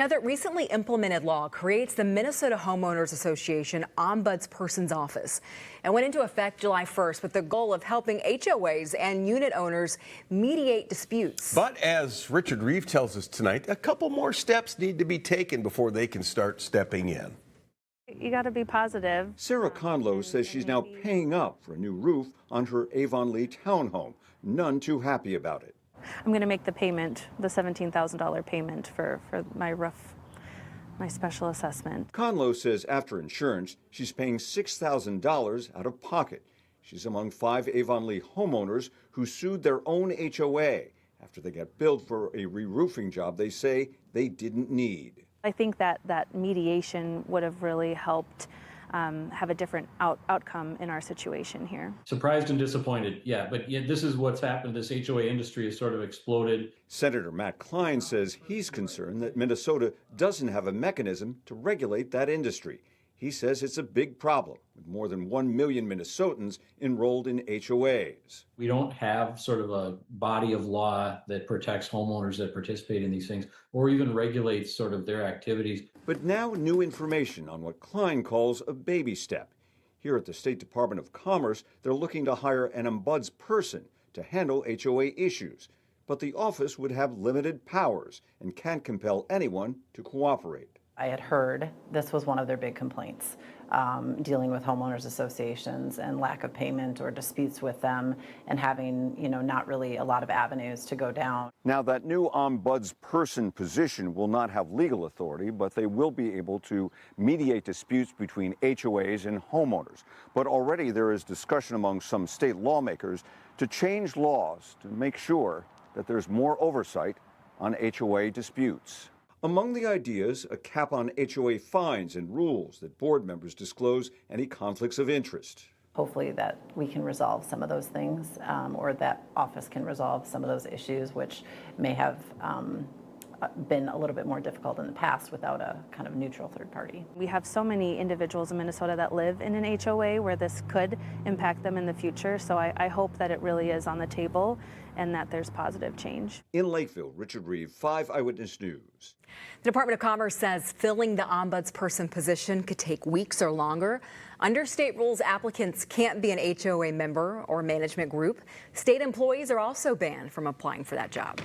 Now, that recently implemented law creates the Minnesota Homeowners Association Ombudsperson's Office and went into effect July 1st with the goal of helping HOAs and unit owners mediate disputes. But as Richard Reeve tells us tonight, a couple more steps need to be taken before they can start stepping in. You got to be positive. Sarah Conlow says she's now paying up for a new roof on her Avon Lee townhome. None too happy about it. I'm going to make the payment, the $17,000 payment for my roof, my special assessment. Conlow says after insurance, she's paying $6,000 out of pocket. She's among 5 Avon Lee homeowners who sued their own HOA after they got billed for a re-roofing job they say they didn't need. I think that mediation would have really helped have a different outcome in our situation here. Surprised and disappointed, yeah, but this is what's happened. This HOA industry has sort of exploded. Senator Matt Klein says he's concerned that Minnesota doesn't have a mechanism to regulate that industry. He says it's a big problem with more than 1 million Minnesotans enrolled in HOAs. We don't have sort of a body of law that protects homeowners that participate in these things or even regulates sort of their activities. But now new information on what Klein calls a baby step. Here at the State Department of Commerce, they're looking to hire an ombudsperson to handle HOA issues. But the office would have limited powers and can't compel anyone to cooperate. I had heard this was one of their big complaints, dealing with homeowners associations and lack of payment or disputes with them and having, not really a lot of avenues to go down. Now, that new ombudsperson position will not have legal authority, but they will be able to mediate disputes between HOAs and homeowners. But already there is discussion among some state lawmakers to change laws to make sure that there's more oversight on HOA disputes. Among the ideas, a cap on HOA fines and rules that board members disclose any conflicts of interest. Hopefully that we can resolve some of those things, or that office can resolve some of those issues, which may have been a little bit more difficult in the past without a kind of neutral third party. We have so many individuals in Minnesota that live in an HOA where this could impact them in the future, so I hope that it really is on the table and that there's positive change. In Lakeville, Richard Reeve, 5 Eyewitness News. The Department of Commerce says filling the ombudsperson position could take weeks or longer. Under state rules, applicants can't be an HOA member or management group. State employees are also banned from applying for that job.